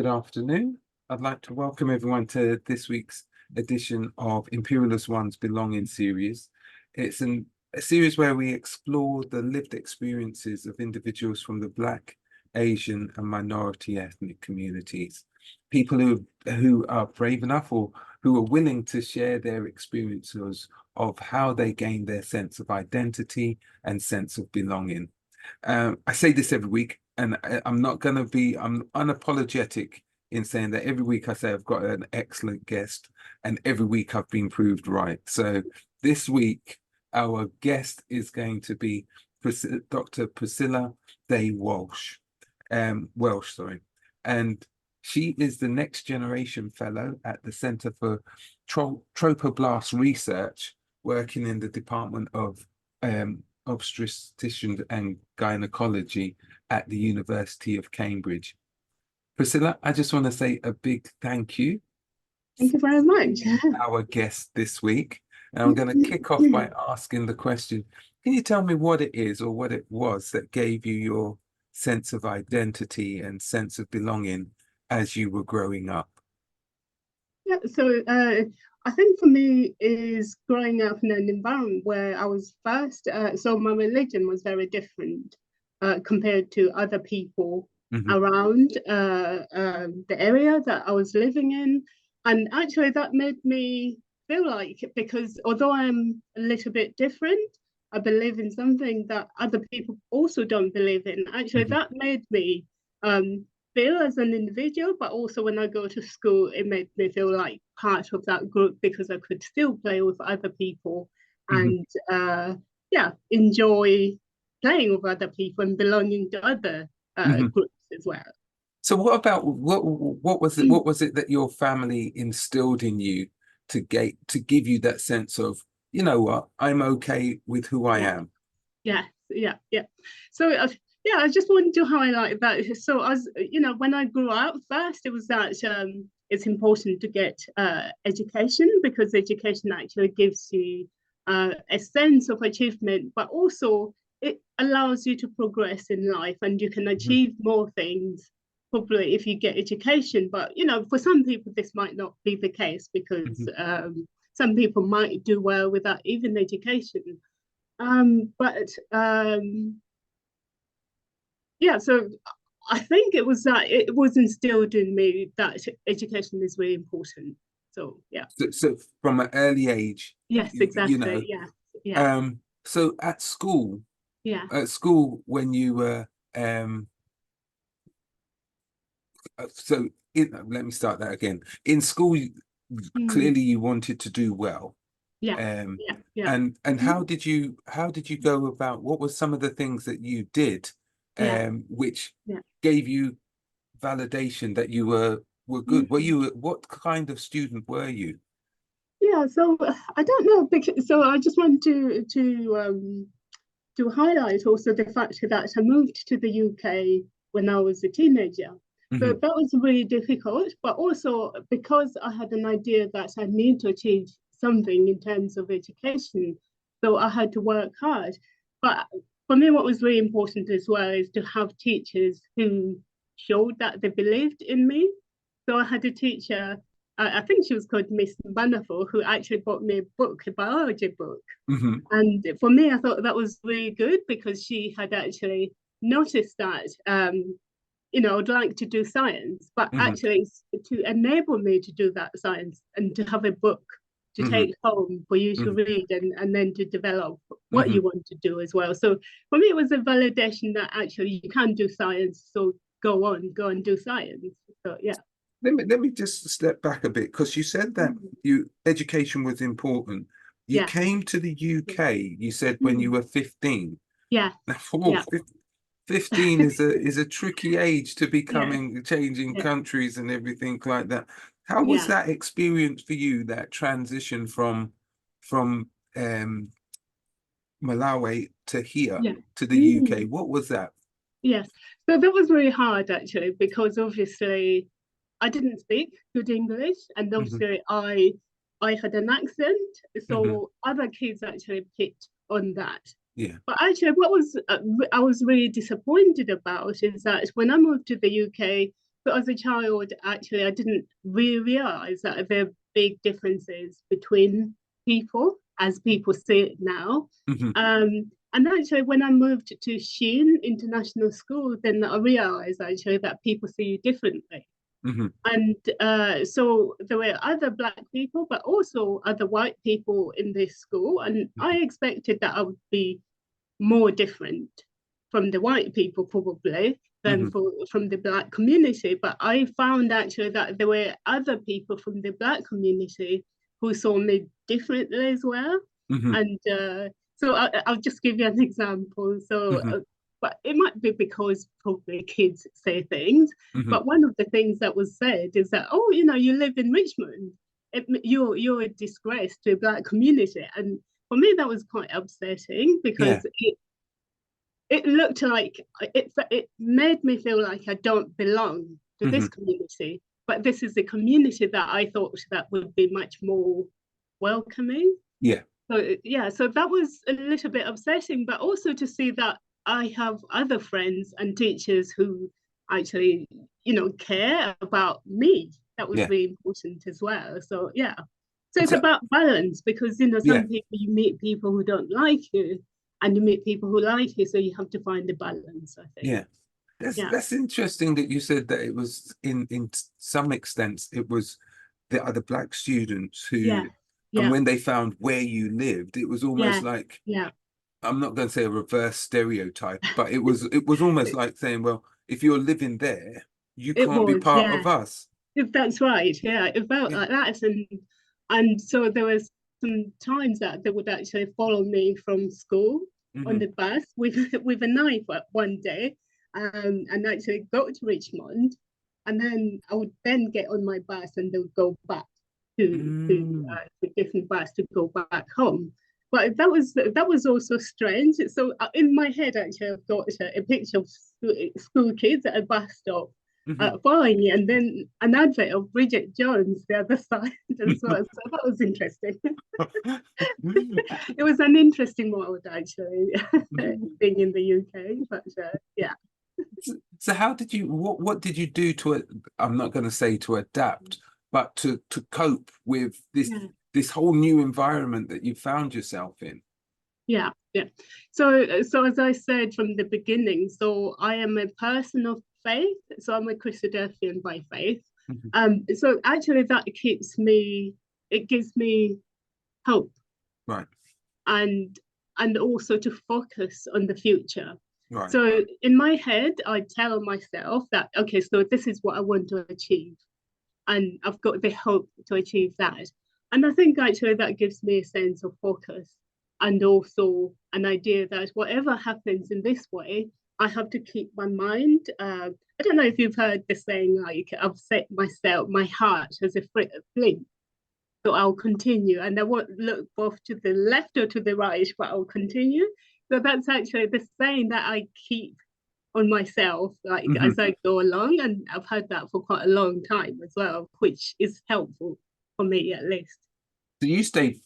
Good afternoon. I'd like to welcome everyone to this week's edition of Imperialist One's Belonging series. It's a series where we explore the lived experiences of individuals from the Black, Asian, and minority ethnic communities. People who are brave enough or who are willing to share their experiences of how they gain their sense of identity and sense of belonging. I say this every week, and I'm unapologetic in saying that every week I say I've got an excellent guest, and every week I've been proved right. So this week, our guest is going to be Dr. Priscilla Day Walsh, sorry. And she is the Next Generation Fellow at the Centre for Tropoblast Research, working in the Department of Obstetrician and Gynecology at the University of Cambridge. Priscilla, I just want to say a big thank you. Thank you very much. Our guest this week. And I'm going to kick off by asking the question, can you tell me what it is or what it was that gave you your sense of identity and sense of belonging as you were growing up? Yeah, so I think for me is growing up in an environment where I was first, so my religion was very different compared to other people around the area that I was living in. And actually that made me feel like, because although I'm a little bit different, I believe in something that other people also don't believe in. Actually, that made me feel as an individual, but also when I go to school, it made me feel like part of that group because I could still play with other people and enjoy playing with other people and belonging to other groups as well. So what about what was it that your family instilled in you to give you that sense of, you know what, I'm okay with who I am? Yeah. So I just wanted to highlight that. So as you know, when I grew up, first it was that it's important to get education, because education actually gives you a sense of achievement, but also it allows you to progress in life, and you can achieve more things probably if you get education. But you know, for some people this might not be the case, because some people might do well without even education. So I think it was that it was instilled in me that education is really important. So yeah. So from an early age, yes, exactly. You know, yeah. So at school, when you were let me start that again. In school, clearly you wanted to do well. And how did you go about, what were some of the things that you did which gave you validation that you were good? What kind of student were you? Yeah, so I don't know, because so I just want to highlight also the fact that I moved to the UK when I was a teenager. So that was really difficult, but also because I had an idea that I need to achieve something in terms of education, so I had to work hard. But for me, what was really important as well is to have teachers who showed that they believed in me. So I had a teacher, I think she was called Miss Banafo, who actually bought me a book, a biology book. And for me, I thought that was really good, because she had actually noticed that you know, I'd like to do science, but actually to enable me to do that science and to have a book to take home for you to read and then to develop what you want to do as well. So for me, it was a validation that actually you can do science, so go and do science. So yeah. Let me just step back a bit, because you said that education was important. You came to the UK, you said, when you were 15. Yeah. Now, 15 is a tricky age to be changing countries and everything like that. How was that experience for you, that transition from Malawi to here, to the UK? What was that? Yes, so that was really hard actually, because obviously I didn't speak good English, and obviously I had an accent, so other kids actually picked on that. Yeah. But actually, what was I was really disappointed about is that when I moved to the UK, but as a child, actually, I didn't really realize that there are big differences between people as people see it now. Hmm. And actually, when I moved to Sheen International School, then I realized actually that people see you differently. Hmm. And so there were other Black people, but also other white people in this school. And I expected that I would be more different from the white people, probably, than Hmm. from the Black community. But I found actually that there were other people from the Black community who saw me differently as well. Hmm. And so I'll just give you an example. So, Hmm. but it might be because probably kids say things. Hmm. But one of the things that was said is that, oh, you know, you live in Richmond. You're a disgrace to a Black community. And for me, that was quite upsetting Yeah. because it looked like it made me feel like I don't belong to this Hmm. community. But this is a community that I thought that would be much more welcoming. Yeah. So yeah, so that was a little bit upsetting, but also to see that I have other friends and teachers who actually, you know, care about me. That was Yeah. really important as well. So yeah. So it's So, about balance because you know yeah. some people you meet people who don't like you and you meet people who like you, so you have to find the balance, I think. Yeah. Yeah. That's interesting that you said that it was in some extent it was the other Black students Yeah. who, and Yeah. when they found where you lived, it was almost Yeah. like, Yeah. I'm not going to say a reverse stereotype, but it was almost like saying, well, if you're living there, you It can't be was, part yeah. of us. If that's right, yeah, it felt Yeah. like that, and so there was some times that they would actually follow me from school on Hmm. the bus with with a knife one day, and actually go to Richmond, and then I would then get on my bus and they would go back to Mm. the different bus to go back home. But that was also strange. So in my head, actually, I've got a picture of school kids at a bus stop Hmm. following me, and then an advert of Bridget Jones the other side as well. So that was interesting. It was an interesting world actually, being in the UK. But yeah, So how did you what did you do to, I'm not going to say to adapt, but to cope with yeah, this whole new environment that you found yourself in? yeah, yeah. So as I said from the beginning, so I am a person of faith. So I'm a Christadelphian by faith. Mhm. So actually that keeps me. It gives me hope Right, and also to focus on the future. right. So in my head, I tell myself that okay, so this is what I want to achieve, and I've got the hope to achieve that. And I think actually that gives me a sense of focus and also an idea that whatever happens in this way, I have to keep my mind. I don't know if you've heard the saying like I've set myself, my heart as a flint, so I'll continue and I won't look both to the left or to the right, but I'll continue. So that's actually the saying that I keep on myself, like Hmm. as I go along. And I've had that for quite a long time as well, which is helpful for me at least. So you stay,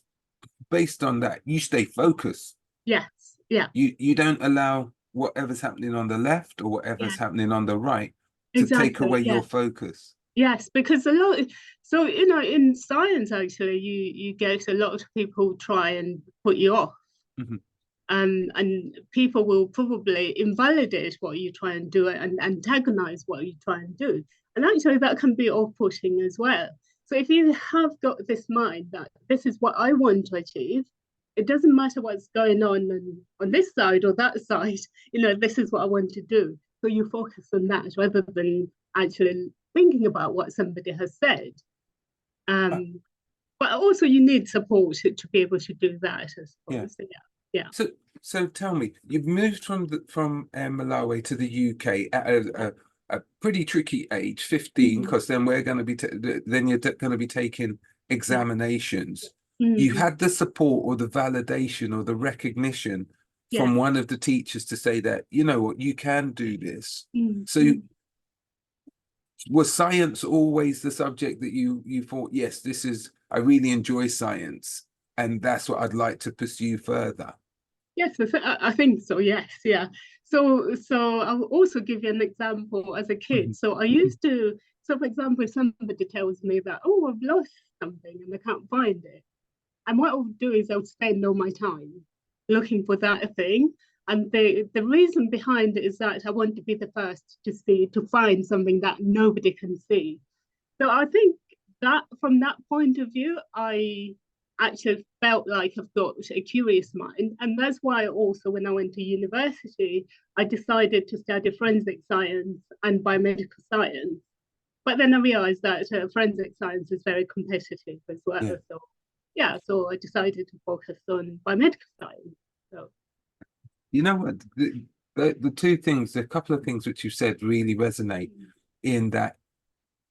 based on that, you stay focused. Yes, yeah, You don't allow whatever's happening on the left or yeah, whatever's happening on the right to take exactly. away your Yeah. focus. Yes, because a lot, so you know, in science actually, you get a lot of people try and put you off. Hmm. And people will probably invalidate what you try and do and antagonize what you try and do. And actually, that can be off putting as well. So, if you have got this mind that this is what I want to achieve, it doesn't matter what's going on this side or that side, you know, this is what I want to do. So, you focus on that rather than actually thinking about what somebody has said. Uh, Um, but also, you need support to be able to do that, I yeah. suppose. So, yeah. Yeah. So, so tell me, you've moved from Malawi to the UK at a pretty tricky age, 15, Mm-hmm. because then we're going to be then you're going to be taking Yeah. examinations. You Mm, had the support or the validation or the recognition yeah. from one of the teachers to say that, you know what, you can do this. Mm, So mm. was science always the subject that you thought, yes, this is, I really enjoy science, and that's what I'd like to pursue further? Yes, I think so. Yes, yeah. So I'll also give you an example as a kid. So I used to, so for example, if somebody tells me that, oh, I've lost something and I can't find it, and what I'll do is I'll spend all my time looking for that thing. And the reason behind it is that I want to be the first to see, to find something that nobody can see. So I think that from that point of view, I actually felt like I've got a curious mind. And that's why also when I went to university, I decided to study forensic science and biomedical science. But then I realized that forensic science is very competitive as well. Yeah. So yeah, so I decided to focus on biomedical science. So You know what? The two things, a couple of things which you said really resonate in that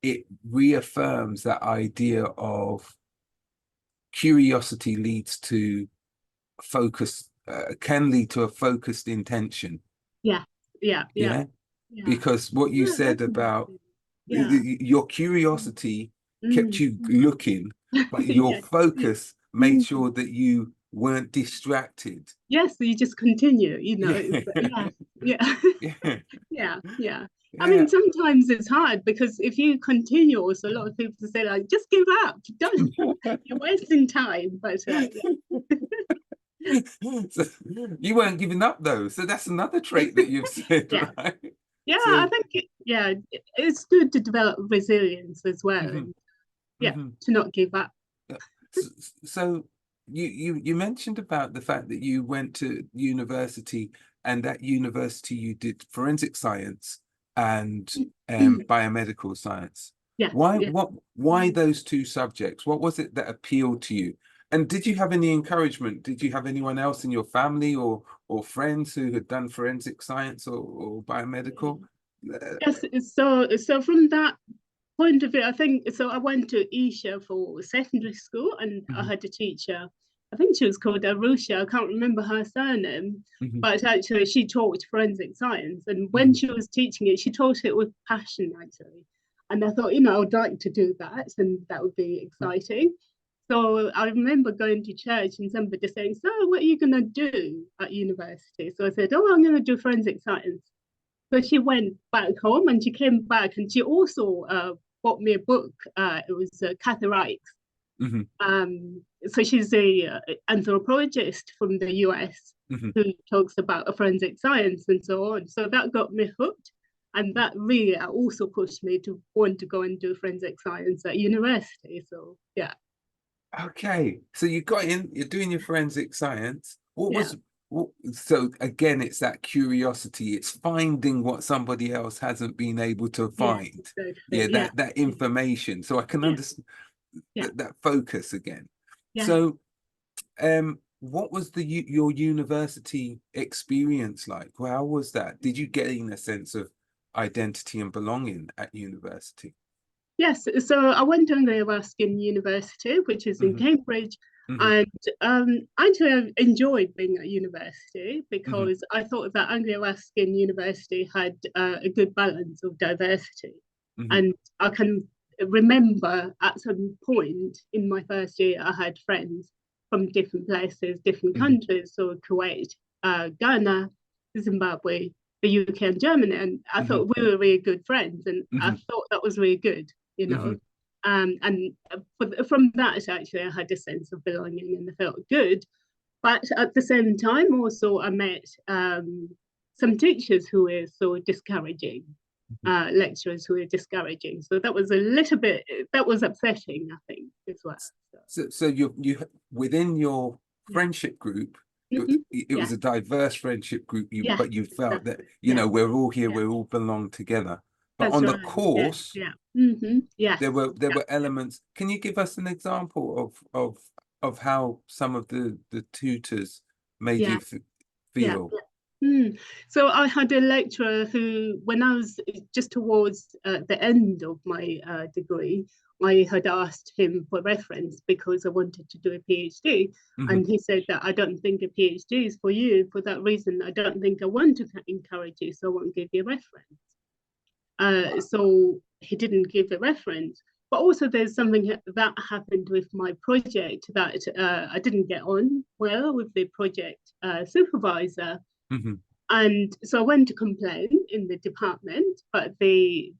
it reaffirms that idea of curiosity leads to focus, can lead to a focused intention. yeah, yeah, yeah, yeah. Because what you Yeah, said about yeah. your curiosity kept you looking, but your Yes. focus made sure that you weren't distracted. Yes, so you just continue, Yeah. yeah, yeah, Yeah. yeah, yeah. I Yeah. mean, sometimes it's hard because if you continue, so a lot of people say like, just give up, don't, you're wasting time. But So you weren't giving up though. So that's another trait that you've said, yeah, right? yeah, I So think it's good to develop resilience as well, mhm, and yeah, mhm. to not give up. So you mentioned about the fact that you went to university, and that university you did forensic science and biomedical science. Yes, yeah. Why those two subjects? What was it that appealed to you? And did you have any encouragement? Did you have anyone else in your family or friends who had done forensic science or biomedical? Yes, so from that point of view, I think so. I went to Isha for secondary school, and I Mhm, had a teacher. I think she was called Arusha. I can't remember her surname, mhm, but actually she taught forensic science. And when mhm, she was teaching it, she taught it with passion, actually. And I thought, I would like to do that, and that would be exciting. So I remember going to church and somebody saying, "So, what are you going to do at university?" So I said, "Oh, I'm going to do forensic science." So she went back home and she came back and she also bought me a book. It was Kathy Reichs. mhm, So she's a anthropologist from the US mhm. who talks about forensic science and so on. So that got me hooked. And that really also pushed me to want to go and do forensic science at university. So yeah, Okay, so you got in, you're doing your forensic science. yeah, So again, it's that curiosity, it's finding what somebody else hasn't been able to yeah, find. exactly. Yeah, Yeah, that information. So I can yeah, understand yeah, that focus again. yeah. So what was your university experience like? How was that? Did you gain a sense of identity and belonging at university? Yes, so I went to Anglia Ruskin University, which is in Hmm. Cambridge, Hmm. and actually I enjoyed being at university Hmm. because I thought that Anglia Ruskin University had a good balance of diversity, Hmm. and I can remember at some point in my first year I had friends from different places, different Hmm. countries, so Kuwait, Ghana, Zimbabwe, the UK and Germany, and I Hmm. thought we were really good friends, and I Hmm. thought that was really good, you Hmm. know. And from that, actually, I had a sense of belonging and I felt good. But at the same time, also, I met some teachers who were so discouraging, lecturers who were discouraging. So that was a little bit, that was upsetting, I think, as well. So, So you within your yeah. friendship group, Mm-hmm. it Yeah. was a diverse friendship group, Yeah. but you felt that, Exactly. Yeah. we're all here, Yeah. we all belong together. But That's on the right. Yeah. course, Yeah. Mm-hmm. Yes. there Yeah. were elements. Can you give us an example of how some of the tutors made you Yeah. Yeah. feel? So I had a lecturer who, when I was just towards the end of my degree, I had asked him for reference because I wanted to do a PhD. Hmm. And he said that I don't think a PhD is for you. For that reason, I don't think I want to encourage you, so I won't give you a reference. So he didn't give a reference. But also, there's something that happened with my project that I didn't get on well with the project supervisor. Hmm. And so I went to complain in the department, but the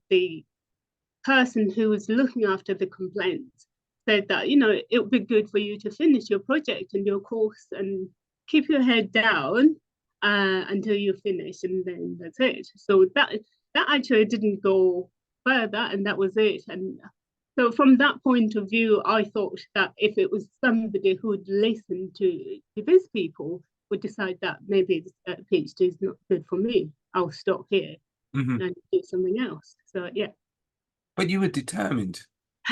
person who was looking after the complaints said that, you know, it would be good for you to finish your project and your course and keep your head down until you finish, and then that's it. So that actually didn't go further, and that was it. And so from that point of view, I thought that if it was somebody who would listen to these people, would decide that maybe this PhD is not good for me, I'll stop here and do something else. So yeah. But you were determined.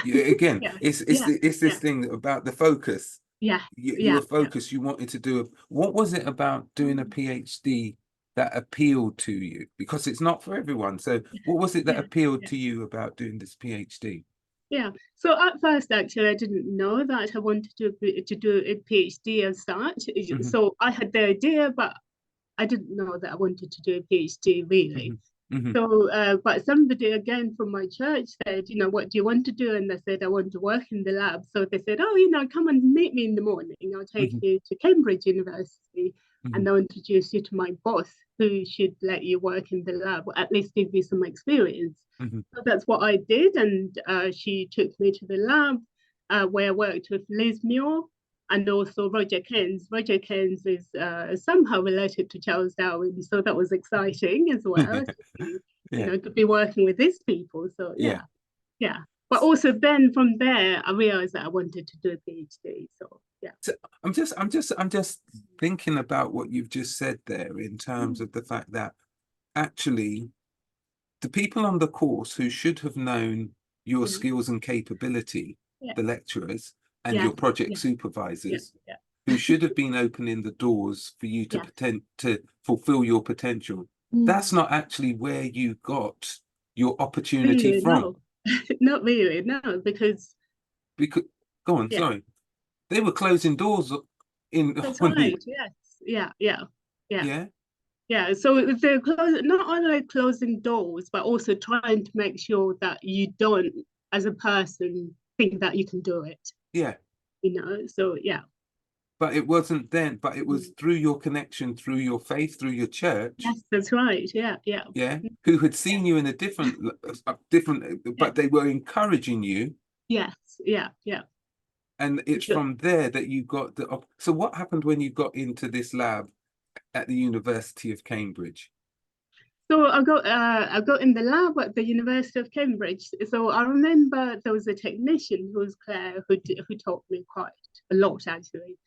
Again, Yeah, it's this yeah, thing about the focus. yeah, You yeah, were focused. You wanted to do what was it about doing a PhD that appealed to you? Because it's not for everyone. So what was it that yeah, appealed yeah. to you about doing this PhD? Yeah. So at first, actually, I didn't know that I wanted to do a PhD as such. Hmm. So I had the idea, but I didn't know that I wanted to do a PhD really. Hmm. Hmm. So, but somebody again from my church said, you know, what do you want to do? And I said, I want to work in the lab. So they said, oh, you know, come and meet me in the morning. I'll take Hmm. you to Cambridge University Hmm. and I'll introduce you to my boss who should let you work in the lab, or at least give you some experience. Hmm. So that's what I did. And she took me to the lab where I worked with Liz Muir and also Roger Keynes. Roger Keynes is somehow related to Charles Darwin, so that was exciting as well to be, you Yeah. know, to be working with these people. So Yeah. yeah. But also then from there, I realized that I wanted to do a PhD. So yeah. So I'm just thinking about what you've just said there in terms Mm. of the fact that actually the people on the course who should have known your Yeah. skills and capability, Yeah. the lecturers and Yeah. your project Yeah. Yeah. supervisors, Yeah. who should have been opening the doors for you to Yeah. to fulfill your potential. That's Mm. not actually where you got your opportunity Really, from. no. Not really, no, because Because go on, yeah, sorry. They were closing doors in that's on you. right. Yes. Yeah. Yeah. Yeah. Yeah. Yeah, so they're not only closing doors, but also trying to make sure that you don't, as a person, think that you can do it, Yeah. you know? So, yeah. But it wasn't then, but it was Mm. through your connection, through your faith, through your church, Yes, that's right. Yeah, yeah. yeah, who had Yeah, seen you in a different, yeah. but they were encouraging you, Yes, yeah, yeah. and it's So, from there that you got so what happened when you got into this lab at the University of Cambridge? so I got in the lab at the University of Cambridge. So I remember there was a technician who was Claire who taught me quite a lot actually.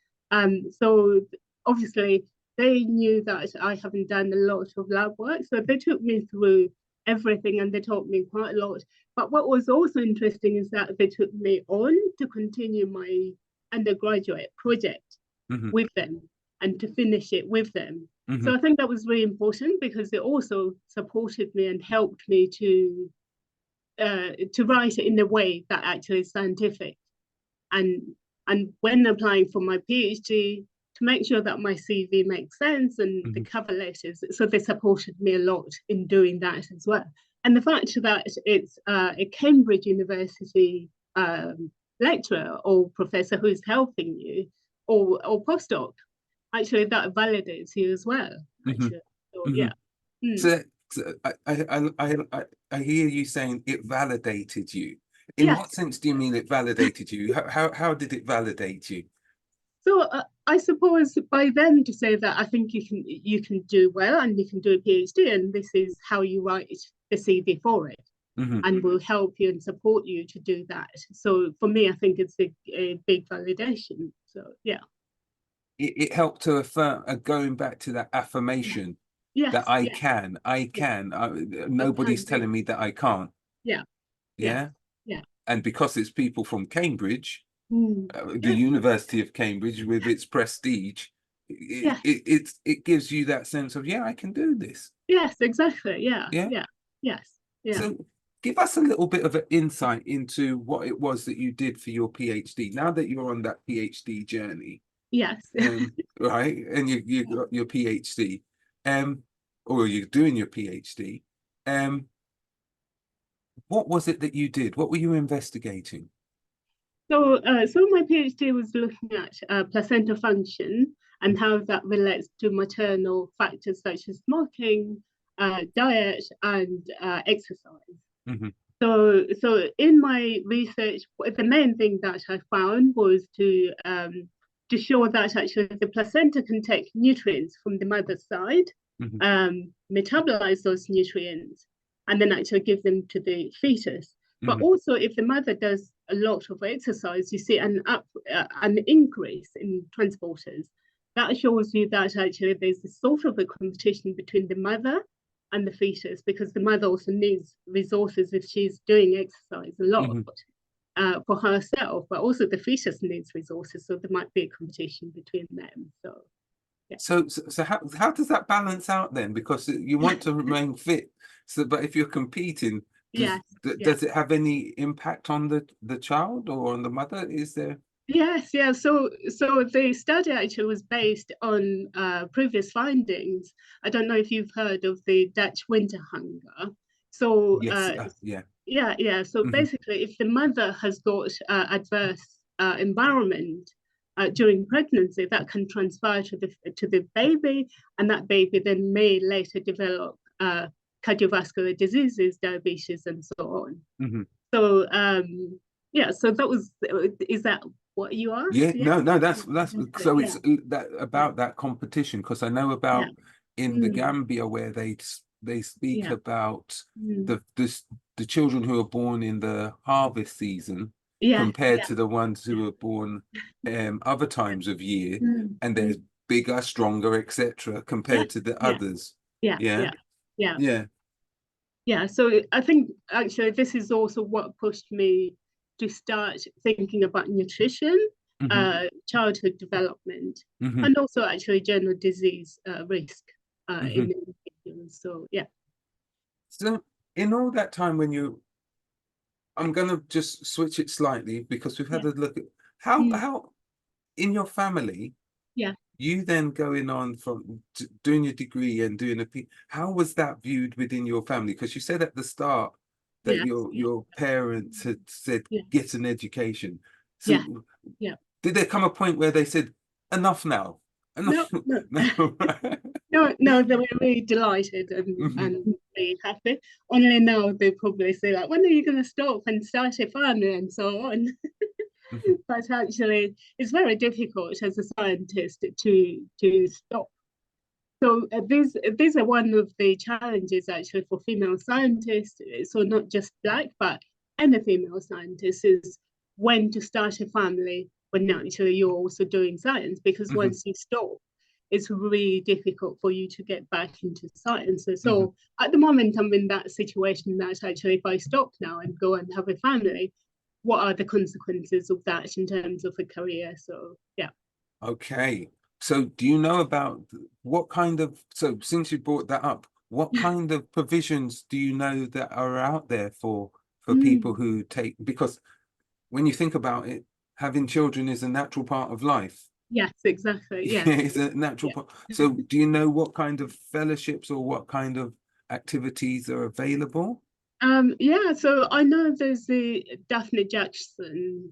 So obviously they knew that I haven't done a lot of lab work, so they took me through everything and they taught me quite a lot. But what was also interesting is that they took me on to continue my undergraduate project Hmm. with them and to finish it with them. So Hmm. I think that was really important because it also supported me and helped me to write it in a way that actually is scientific. And and when applying for my PhD, to make sure that my CV makes sense and the Hmm. cover letters, so they supported me a lot in doing that as well. And the fact that it's a Cambridge University lecturer or professor who's helping you, or postdoc, actually that validates you as well. Hmm. Actually, so Hmm. yeah. Mm. So, I hear you saying it validated you. In Yes. what sense do you mean it validated you? How did it validate you? So I suppose by them to say that I think you can do well and you can do a PhD and this is how you write the CV for it Hmm. and will help you and support you to do that. So for me, I think it's a big validation. So yeah. It helped to affirm, going back to that Yeah. affirmation that Yes. I Yeah. can, I Yeah. can. I Nobody's can do telling it. me that I can't. Yeah. Yes. Yeah. Yeah. And because it's people from Cambridge, Mm. the Yes. University of Cambridge with its prestige, Yes. it gives you that sense of, yeah, I can do this. Yes. Exactly. Yeah. Yeah. Yeah. Yes. Yeah. So give us a little bit of an insight into what it was that you did for your PhD. Now that you're on that PhD journey, Yes. right, and you got your PhD, um, or you're doing your PhD, um, what was it that you did? What were you investigating? So, so my PhD was looking at placenta function and how that relates to maternal factors such as smoking, diet, and exercise. Mm-hmm. So in my research, the main thing that I found was to show that actually the placenta can take nutrients from the mother's side, metabolize those nutrients, and then actually give them to the fetus. But also, if the mother does a lot of exercise, you see an increase in transporters. That shows you that actually there's a sort of a competition between the mother and the fetus, because the mother also needs resources if she's doing exercise a lot for herself, but also the fetus needs resources, so there might be a competition between them. So yeah. So how does that balance out then? Because you want to remain fit, so but if you're competing, does it have any impact on the child or on the mother? Is there? Yes, yeah. So the study actually was based on previous findings. I don't know if you've heard of the Dutch winter hunger. So Yes, yeah. So basically, if the mother has got adverse environment during pregnancy, that can transfer to the baby, and that baby then may later develop cardiovascular diseases, diabetes, and so on. So yeah. So that was, is that what you asked? Yeah, no, that's so it's that about that competition, because I know about in the Gambia where they speak about the children who are born in the harvest season compared to the ones who are born other times of year, and there's bigger, stronger, etc. compared to the others. Yeah. So I think actually this is also what pushed me to start thinking about nutrition, childhood development, and also actually general disease risk in individuals. So yeah. So in all that time I'm gonna just switch it slightly, because we've had a look at how in your family, you then going on from doing your degree and doing how was that viewed within your family? Because you said at the start that your parents had said get an education. So did there come a point where they said enough now? Enough? No, they were really delighted and really happy. Only now they probably say like, when are you going to stop and start a family and so on? But actually, it's very difficult as a scientist to stop. So these are one of the challenges actually for female scientists. So not just Black, but any female scientist, is when to start a family when actually you're also doing science, because once you stop, it's really difficult for you to get back into science. So at the moment, I'm in that situation that actually if I stop now and go and have a family, what are the consequences of that in terms of a career? So yeah. Okay. So do you know about what kind of, so since you brought that up, what kind of provisions do you know that are out there for people who take, because when you think about it, having children is a natural part of life. Yes, exactly. Yeah. It's a natural part. So do you know what kind of fellowships or what kind of activities are available? So I know there's the Daphne Jackson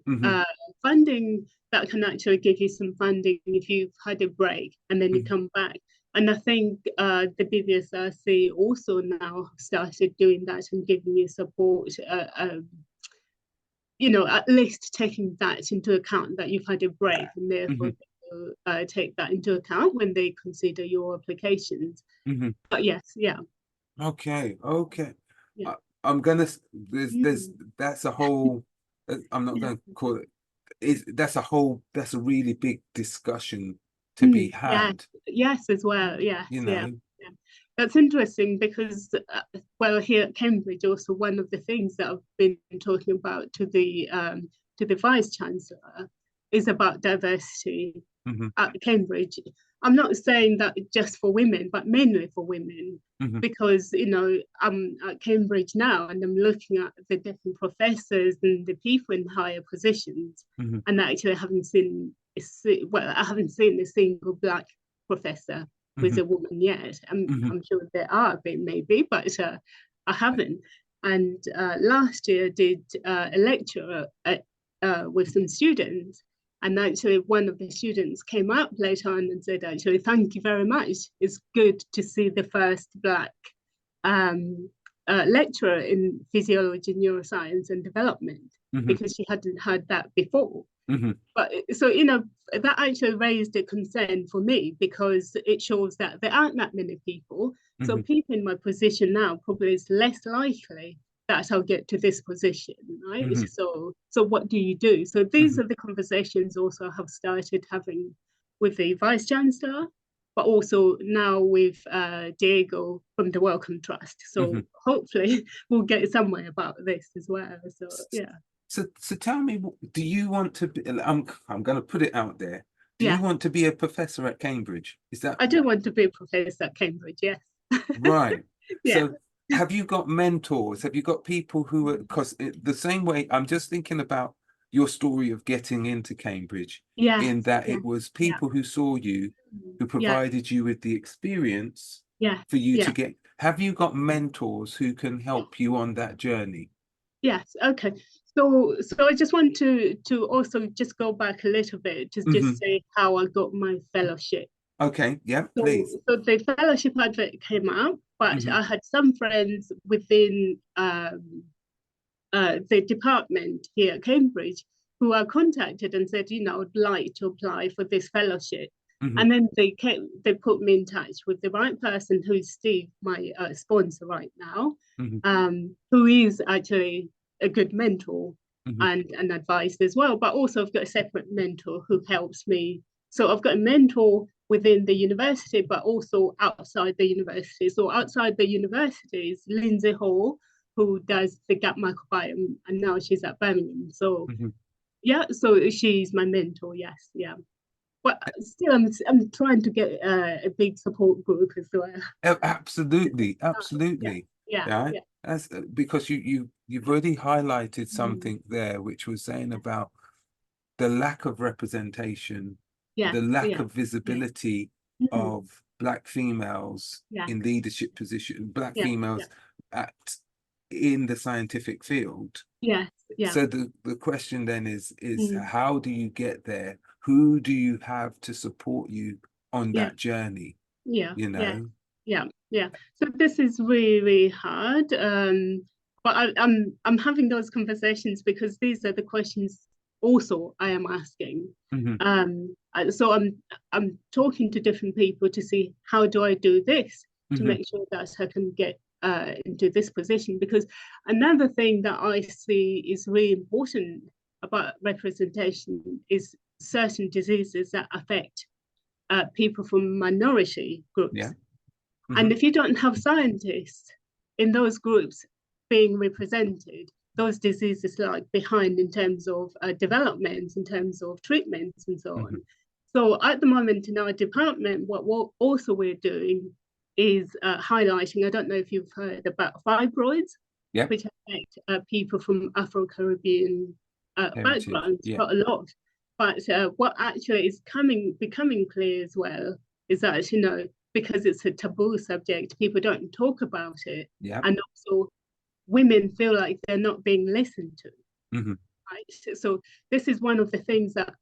funding that can actually give you some funding if you've had a break and then you come back. And I think the BBSRC also now started doing that and giving you support, at least taking that into account that you've had a break, and therefore take that into account when they consider your applications. But yes, yeah. Okay. Yeah. I'm gonna there's that's a whole I'm not gonna call it that's a really big discussion to be had. Yes, as well. Yes, yeah. That's interesting because here at Cambridge, also one of the things that I've been talking about to the Vice Chancellor is about diversity at Cambridge. I'm not saying that just for women, but mainly for women, because I'm at Cambridge now and I'm looking at the different professors and the people in higher positions, and actually I haven't seen a single Black professor with a woman yet. I'm sure there are a bit maybe, but I haven't. And last year I did a lecture with some students, And actually, one of the students came up later on and said, actually, thank you very much. It's good to see the first Black lecturer in physiology, neuroscience, and development, because she hadn't had that before. But so, that actually raised a concern for me, because it shows that there aren't that many people. So people in my position now probably is less likely that I'll get to this position, right? So what do you do? So these are the conversations also I have started having with the Vice Chancellor, but also now with Diego from the Wellcome Trust. So hopefully we'll get somewhere about this as well. So yeah. So tell me, do you want to be, I'm going to put it out there. Do Yeah. you want to be a professor at Cambridge? Is that? I do want to be a professor at Cambridge, yes. Right. Yeah. So have you got mentors? Have you got people who are, because the same way, I'm just thinking about your story of getting into Cambridge, in that it was people who saw you, who provided you with the experience for you to get. Have you got mentors who can help you on that journey? Yes. Okay. So I just want to also just go back a little bit to just say how I got my fellowship. Okay. Yeah, please. So the fellowship advert came out, but I had some friends within the department here at Cambridge who are contacted and said, I'd like to apply for this fellowship. And then they put me in touch with the right person, who is Steve, my sponsor right now, who is actually a good mentor and an advice as well. But also I've got a separate mentor who helps me. So I've got a mentor within the university, but also outside the university. So outside the university is Lindsay Hall, who does the gut microbiome, and now she's at Birmingham. So yeah, so she's my mentor. Yes, yeah. But still, I'm trying to get a big support group as well. Absolutely, absolutely. Yeah. That's because you've already highlighted something there, which was saying about the lack of representation, the lack of visibility of Black females in leadership position, Black females in the scientific field. So the question then is how do you get there? Who do you have to support you on that journey? So this is really hard. But I'm having those conversations because these are the questions also I am asking. So I'm talking to different people to see how do I do this to make sure that I can get into this position. Because another thing that I see is really important about representation is certain diseases that affect people from minority groups. And if you don't have scientists in those groups being represented, those diseases lag behind in terms of development, in terms of treatments and so on. So at the moment in our department, what we're doing is highlighting, I don't know if you've heard about fibroids, which affect people from Afro-Caribbean backgrounds quite a lot. But what actually is becoming clear as well is that, because it's a taboo subject, people don't talk about it. And also women feel like they're not being listened to. Right? So this is one of the things that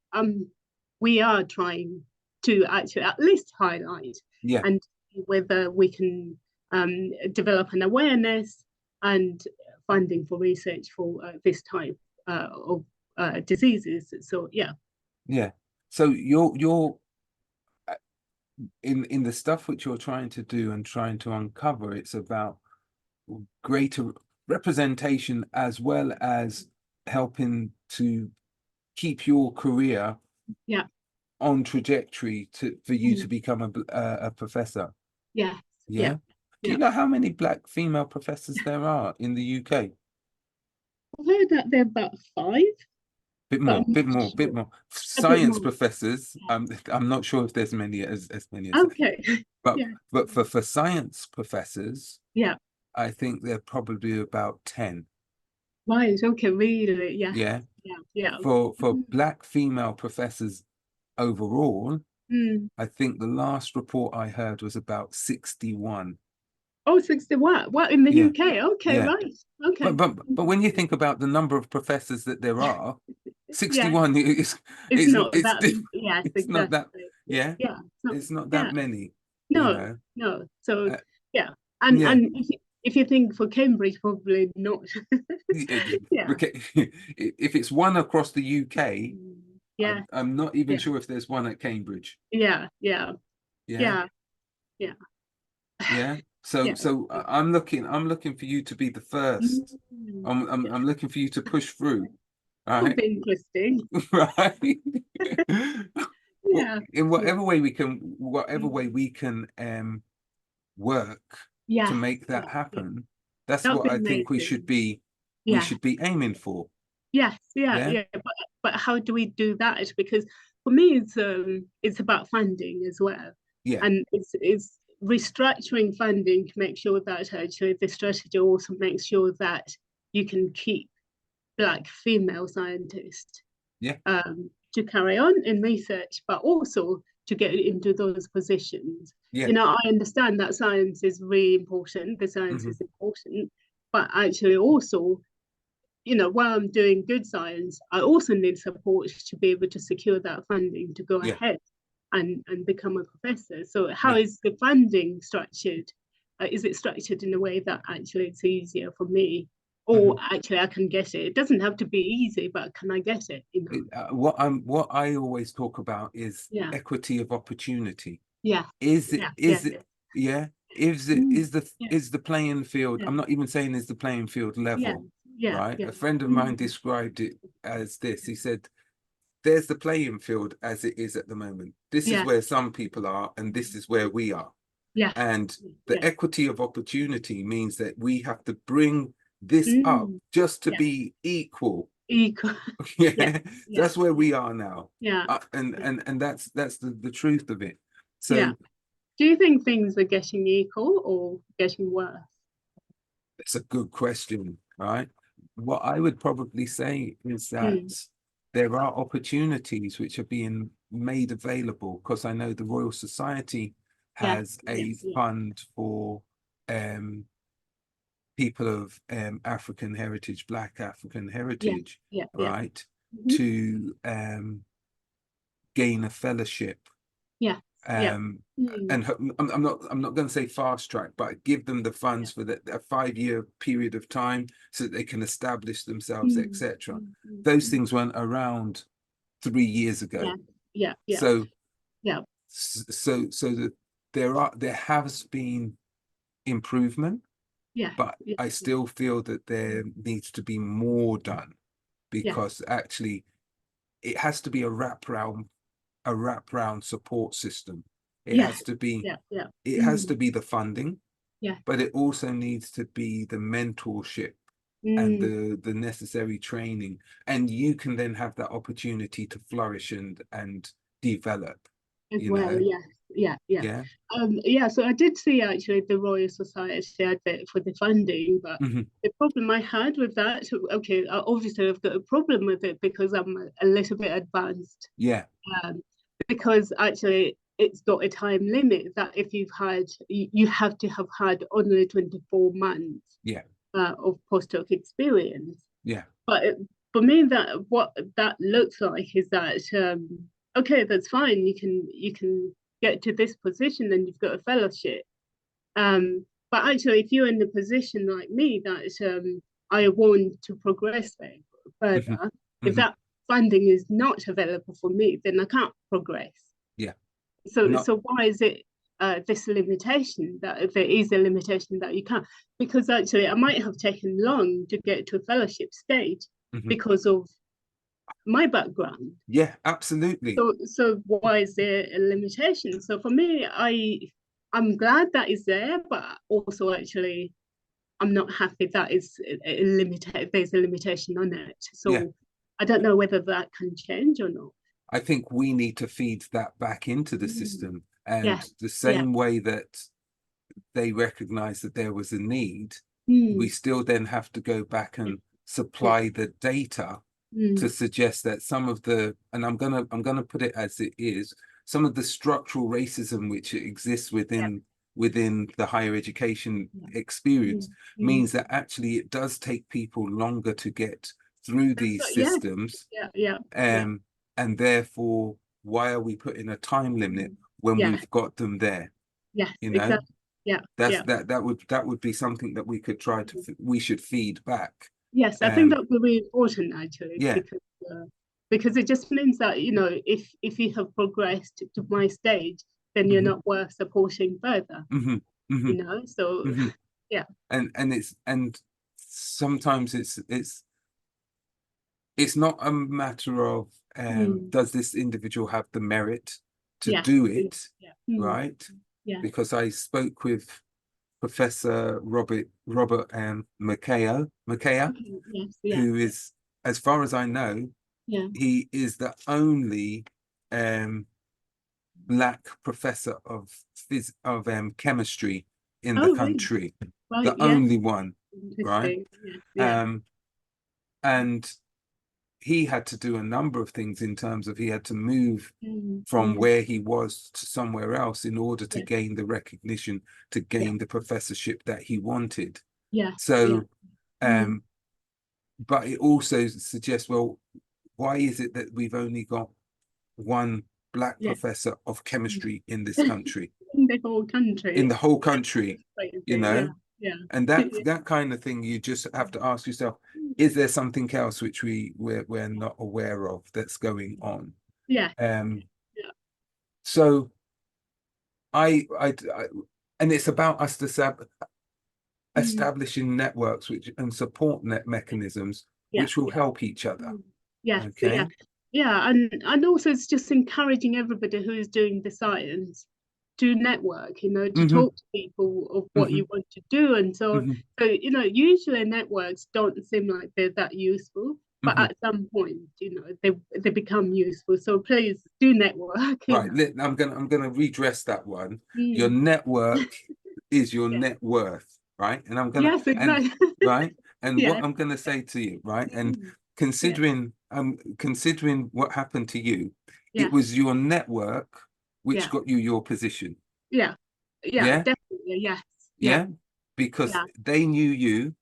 we are trying to actually at least highlight and whether we can develop an awareness and funding for research for this type of diseases. So so you're in the stuff which you're trying to do and trying to uncover, it's about greater representation as well as helping to keep your career on trajectory for you to become a professor. Do you know how many Black female professors there are in the UK? I've heard that there are about 5. Bit more. Science professors, I'm not sure if there's many as many as but for science professors, I think they're probably about 10. Right, okay, really, For Black female professors overall, I think the last report I heard was about 61. Oh, 61. What, in the UK? Okay, right. Okay. But when you think about the number of professors that there are, Yeah, 61 is it's not it's that. Yes, it's not that, exactly. yeah, Yeah, it's not. it's not that Yeah, many, you no, know. no. So uh, yeah, yeah. and if you think for Cambridge, probably not. Yeah. Okay. If it's one across the UK, Yeah, I'm not even yeah, sure if there's one at Cambridge. yeah, yeah, Yeah, yeah, yeah, yeah. So yeah. so I'm looking for you to be the first. I'm looking for you to push through. All Would right. be interesting. Right. Well, Yeah, in yeah, whatever way we can work to yeah, make that yeah, yeah. happen, that's That would what be I think amazing. we Yeah, should be aiming for. yes, yeah, Yeah, yeah. But how do we do that? Because for me, it's about funding as well, yeah, and it's restructuring funding to make sure that actually the strategy also makes sure that you can keep Black female scientists yeah, to carry on in research, but also to get into those positions. yeah. You know, I understand that science is really important, the science Hmm. is important, but actually also, you know, while I'm doing good science, I also need support to be able to secure that funding to go Yeah, ahead and become a professor. So how yeah. is the funding structured? Is it structured in a way that actually it's easier for me? Or Hmm. actually I can get it. It doesn't have to be easy, but can I get it? You know? What I always talk about is Yeah. equity of opportunity. Yeah. Is it Yeah. Yeah. is Yeah. it yeah? Mm, yeah. Is the playing field? Yeah. I'm not even saying is the playing field Yeah. level, Yeah. right? Yeah. A friend of mine Mm, described it as this. He said, "There's the playing field as it is at the moment. This is yeah. where some people are, and this is where we are." Yeah. And the Yeah. equity of opportunity means that we have to bring this up Mm, just to yeah. be equal. Equal. Yeah. Yeah, Yeah. that's where Yeah. we are now. Yeah. And Yeah. that's the truth of it. Yeah. So Do you think things are getting equal or getting worse? it's a good question, right? What I would probably say is that Mm, there are opportunities which are being made available, because I know the Royal Society yeah. has Yeah. a Yeah. fund for um, people of African heritage, Black African Yeah. heritage, Yeah. Yeah. right, Mhm. to gain a fellowship. Yeah. Yeah. Um, Mm, and I'm not going to say fast track, but give them the yeah. funds for a 5 year period of time so that they can establish themselves, Mm, etc. mm, mm, Those mm. things weren't around 3 years ago. Yeah. Yeah. Yeah. So Yeah. that there has been improvement, Yeah. but Yeah. I Yeah. still feel that there needs to be more done, Yeah. because actually it has to be a wraparound support system. It Yeah. has to be Yeah. Yeah. it has Mm, to be the funding, yeah. but it also needs to be the mentorship and Mm, the necessary training. And you can then have that opportunity to flourish and develop, as you well. know? Yes. Yeah. Yeah. Yeah. Yeah. So I did see actually the Royal Society advert for the funding, but Hmm. the problem I had with that, okay, obviously I've got a problem with it because I'm a little bit advanced. Yeah. Um, because actually it's got a time limit that if you have to have had only 24 months Yeah. of postdoc experience. Yeah. But for me, that what that looks like is that okay, that's fine. You can get to this position and you've got a fellowship. But actually, if you're in a position like me that I want to progress Hmm. further, if Hmm. that funding is not available for me, then I can't progress. Yeah. Not. So why is it this limitation that there is a limitation that you can't? Because actually, I might have taken long to get to a fellowship stage Hmm. because of my background. Yeah, absolutely. So why is there a limitation? So for me, I'm glad that is there, but also actually I'm not happy that is a limited. There's a limitation on it. Yeah. So I don't know whether that can change or not. I think we need to feed that back into the Mm. system. Yeah, And the yeah, same way that they recognized that there was a need, we mm. still then have to go back Yeah, and yeah, supply the data to mm. suggest that some of the, and I'm gonna put it as it is, some of the structural racism which exists Yeah, within the higher education yeah. experience Mm. Mm. means that actually it does take people longer to get through That's these right. Yes. systems. Yeah. And therefore, why are we putting a time limit when Yeah. we've got them there? Yes. You know, Exactly. Yeah. that's Yeah. that would be something that we could try to we should feed back. Yes, I think that would be important actually, Yeah. Because it just means that, you know, if you have progressed to my stage, then you're not worth supporting further. You know, so yeah. And sometimes it's not a matter of does this individual have the merit to do it, right? Yeah. Because I spoke with Professor Robert Makaya, Yes. Yeah. who is, as far as I know, Yeah. he is the only Black professor of chemistry in the Oh, really? country, Right. the Yes. only one, right? Interesting. Yes. Yeah. And he had to do a number of things in terms of he had to move Mm, from mm, where he was to somewhere else in order to yeah. gain the recognition, to Yeah. gain the professorship that he wanted. Yes. Yeah. So, Mm, but it also suggests, well, why is it that we've only got one Black yeah. professor of Mm. chemistry in this country, In the whole in country. the whole Yeah. country, you Crazy. Yeah. know? Yeah. And that kind of thing, you just have to ask yourself, is there something else which we're not aware of that's going on? Yeah. Um, Yeah. so I and it's about us Mm, establishing networks and support net mechanisms yeah. which will Yeah. help each other. Mm. Yes. Yeah. Okay. Yeah. And also it's just encouraging everybody who is doing the science to network, you know, to Mm-hmm. talk to people of what Mm-hmm. you want to do. And so, Mm-hmm. you know, usually networks don't seem like they're that useful, but Mm-hmm. at some point, you know, they become useful. So please do network, you Right. know. I'm gonna redress that one. Your Mm. network is your Yeah. net worth, right? And Yes, exactly. right, and what Yes. I'm gonna say to you, right, and Mm. Yeah. considering what happened to you, it Yes. was your network which Yeah. got you your position. Yeah. Yeah. Yeah, Definitely. Yes. Yeah. yeah, because Yeah. they knew you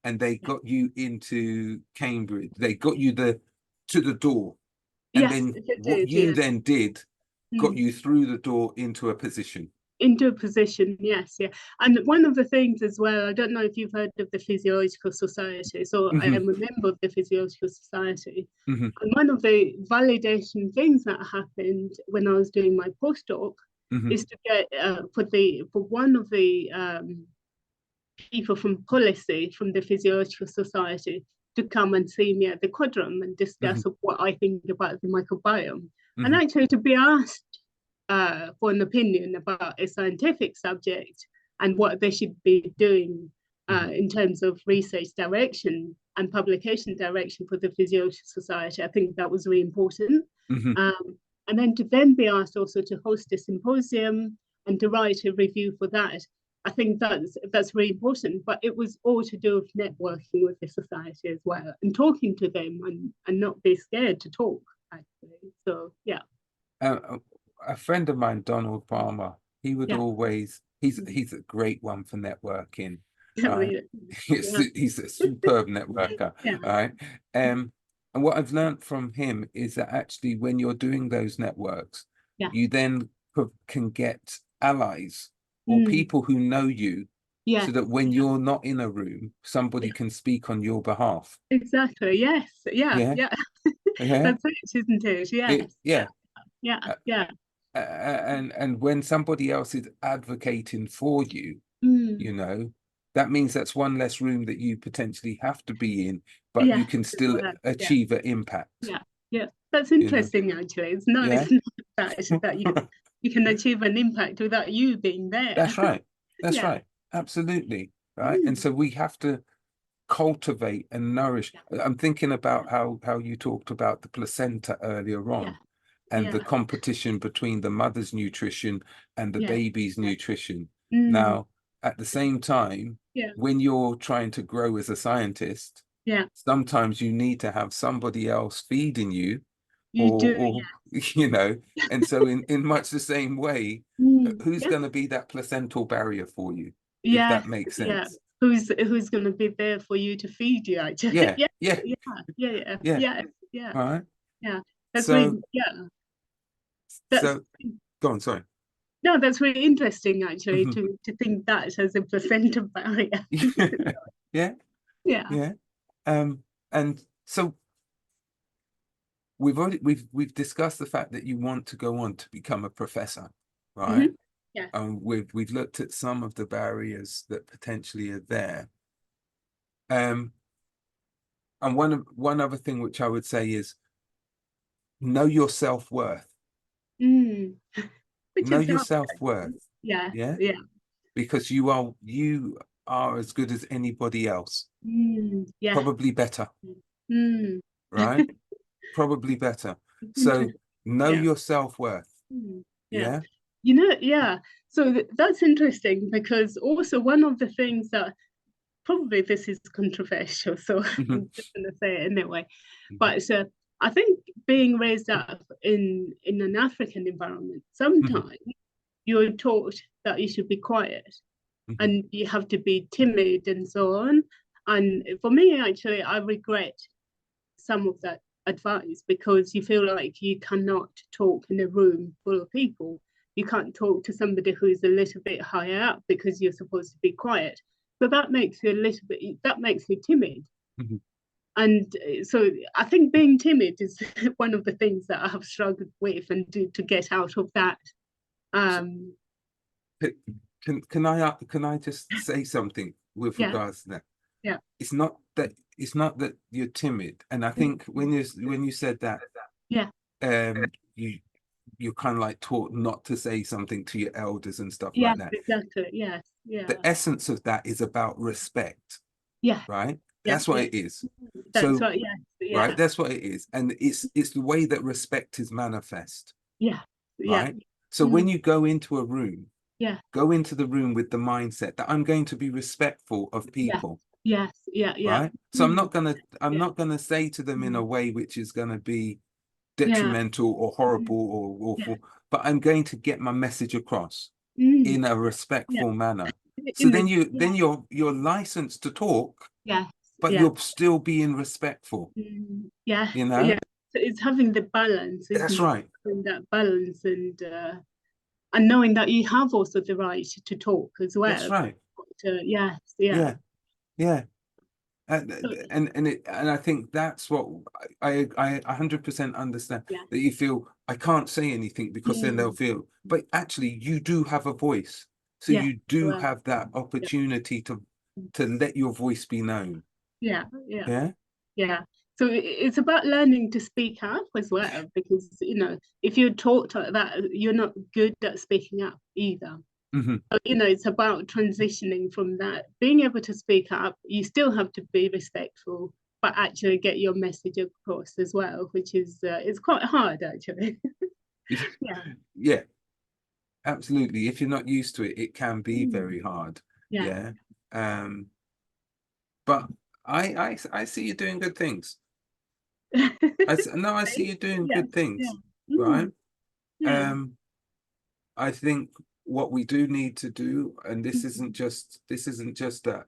and they Yeah. got you into Cambridge. They got you to the door. And Yes, then it what did. you Yes. then did got Mm. you through the door into a position. Into a position, yes, yeah. And one of the things as well, I don't know if you've heard of the Physiological Society. So I Hmm. am a member of the Physiological Society. Hmm. And one of the validation things that happened when I was doing my postdoc Hmm. is to get for one of the people from policy from the Physiological Society to come and see me at the quadrum and Hmm. discuss what I think about the microbiome. And Hmm. actually to be asked for an opinion about a scientific subject and what they should be doing Hmm. in terms of research direction and publication direction for the Physiological Society. I think that was really important. Hmm. Um, and then to then be asked also to host a symposium and to write a review for that. I think that's really important, but it was all to do with networking with the society as well and talking to them and not be scared to talk actually. So yeah. A friend of mine, Donald Palmer, he would Yeah. always, he's a great one for networking, Yeah, right? really. Yeah. He's a superb networker, Yeah. right? And what I've learned from him is that actually when you're doing those networks, Yeah. you then can get allies or Mm. people who know you Yes. so that when Yeah. you're not in a room, somebody Yeah. can speak on your behalf. Exactly. Yes. Yeah. Yeah, Yeah. yeah, That's it, isn't it? Yes. Yeah. yeah. Yeah. Uh, Yeah. and when somebody else is advocating for you, Mm. you know, that means that's one less room that you potentially have to be in, but you Yes. can As still well. Yeah. achieve an impact, Yeah. Yeah. That's you know. interesting actually. It's not Yeah. it's not that you can achieve an impact without you being there. That's right. That's Yeah. right. Absolutely. Right. And Mm. so we have to cultivate and nourish. Yeah. I'm thinking Yeah. about how you talked about the placenta earlier Yeah. on and the Yeah. competition between the mother's nutrition and the Yeah. baby's Yeah. nutrition. Mm. Now, at the same time, Yeah. when you're trying to grow as a scientist, Yeah. sometimes you need to have somebody else feeding you You do. or you know, and so in much the same way, Mm. who's Yes. going to be that placental barrier for you, if Yes. that makes Yeah. sense? who's going to be there for you to feed you actually. Yeah, Yeah, yeah, yeah, yeah, yeah, yeah. yeah, yeah, All right. yeah. That's So, really, yeah, that's so go on. Sorry. no, that's really interesting actually to think that as a placenta barrier. Yeah, Yeah. yeah. And so we've discussed the fact that you want to go on to become a professor, right? Hmm. Yeah. We've looked at some of the barriers that potentially are there. And one other thing which I would say is know your self-worth. Mm. Which Know is your hard. self-worth. Yeah, Yeah. yeah. Because you are as good as anybody else. Yeah. Probably better, Mm. right? Probably better. So Interesting. know Yeah. your self-worth. Yeah. Yeah. Yeah. So that's interesting because also one of the things that probably this is controversial, so Mhm, I'm just going to say it anyway. mhm, But I think being raised up in an African environment, mhm, sometimes you're taught that you should be quiet mhm, and you have to be timid and so on. And for me, actually, I regret some of that advice because you feel like you cannot talk in a room full of people. You can't talk to somebody who's a little bit higher up because you're supposed to be quiet. So that makes you a little bit, that makes you timid. mhm. And so I think being timid is one of the things that I have struggled with and to get out of that. So, Um, c- can I just say something with yeah, regards to that? yeah, It's not that you're timid, and I think when you said that, yeah, um, you you're kind of like taught not to say something to your elders and stuff yes, like that. exactly. Yes, The yeah, essence of that is about respect, yeah, right? yeah, That's what yeah. it is. That's So, right. Yes, right, yeah, that's what it is, and it's the way that respect is manifest, yeah, yeah. right? So when you go into a room, Yeah, go into the room with the mindset that I'm going to be respectful of yeah, people, yes, yeah, yeah. right? So I'm Mm, not gonna I'm yeah, not gonna say to them in a mm, way which is gonna be yeah, detrimental or mm, horrible or yeah, awful, but I'm going to get my message across mm, in a yeah. respectful manner. So In then this, you yeah, then you're licensed to talk, yes, but yeah, you're still being respectful, yes, you yeah. know? So it's having the balance, That's isn't it? right. Having that balance and knowing that you have also the right to talk as That's well. right. But, yes, yeah. Yeah. Yeah. So, And I think that's what I 100% understand, yeah, that you feel I can't say anything because then they'll mm, feel, but actually you do have a voice. So yeah, you do well, have that yeah, opportunity to let your voice be known. yeah, yeah. Yeah. Yeah. So it's about learning to speak up as well, because if you're taught like that, you're not good at speaking up either. Hmm. So, it's about transitioning from that, being able to speak up. You still have to be respectful, but actually get your message across as well, which is it's quite hard actually. Yeah. Yeah, absolutely. If you're not used to it, it can be Mm. very hard. Yeah. Yeah. Um, but I see you doing good things. No, I see you doing Yes. good Yeah. things, right? Mm. Yeah. Um, I think what we do need to do, and this isn't just at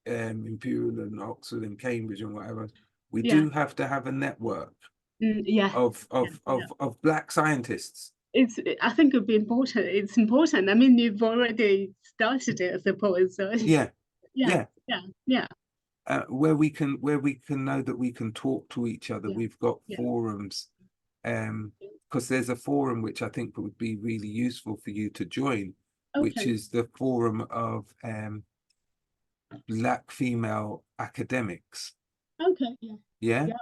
Imperial and Oxford and Cambridge and whatever, we Yeah. do have to have a network Yeah. of Yeah. of Yeah. of of black scientists. I think it would be important. It's important. I mean, you've already started it, I suppose. So Yeah, yeah, yeah. yeah, yeah, Where we can know that we can talk to each other. yeah, We've got yeah. forums, because there's a forum which I think would be really useful for you to join, which Okay. is the forum of black female academics. Okay. Yeah. Yeah, Yeah.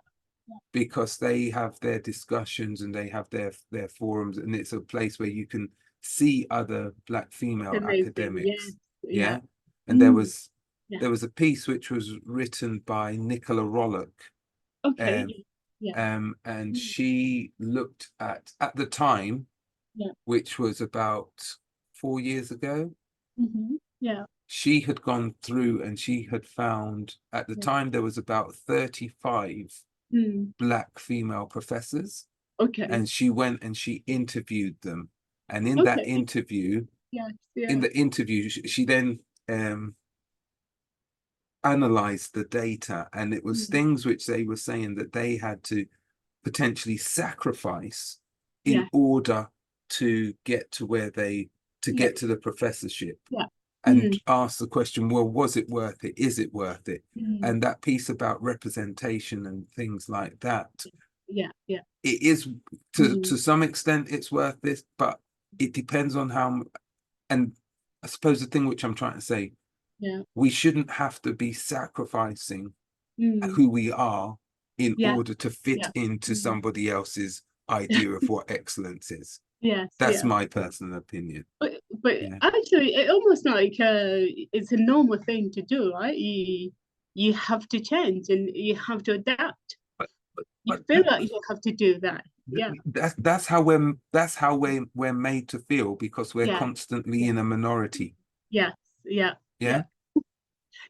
Yeah. because they have their discussions and they have their forums, and it's a place where you can see other black female Amazing. Yes. academics. Yeah. Yeah, and there Mm. was Yeah. there was a piece which was written by Nicola Rollock, Okay. um, Yeah. Yeah. and Mm. she looked at the time, Yeah. which was about 4 years ago. Yeah. She had gone through and she had found at the Yeah. time there was about 35 Mm. black female professors, Okay. and she went and she interviewed them, and in that Okay. interview Yes. in Yes. the interview she then um analyzed the data, and it was Mm. things which they were saying that they had to potentially sacrifice in Yeah. order to get to where to Yeah. get to the professorship, Yeah. and Mm. ask the question, well, was it worth it? Is it worth it? Mm. And that piece about representation and things like that, Yeah. Yeah. it is to Mm. some extent it's worth this, but it depends on how. And I suppose the thing which I'm trying to say, Yeah. we shouldn't have to be sacrificing Mm. who we are in Yeah. order to fit Yeah. into Mm. somebody else's idea of what excellence is. Yes. That's Yeah. my personal opinion. But Yeah. actually, it almost like it's a normal thing to do, right? You have to change and you have to adapt. You But feel like you have to do that. Yeah. that's how we're made to feel, because we're Yeah. constantly Yeah. in a minority. Yes. Yeah. Yeah. Yeah.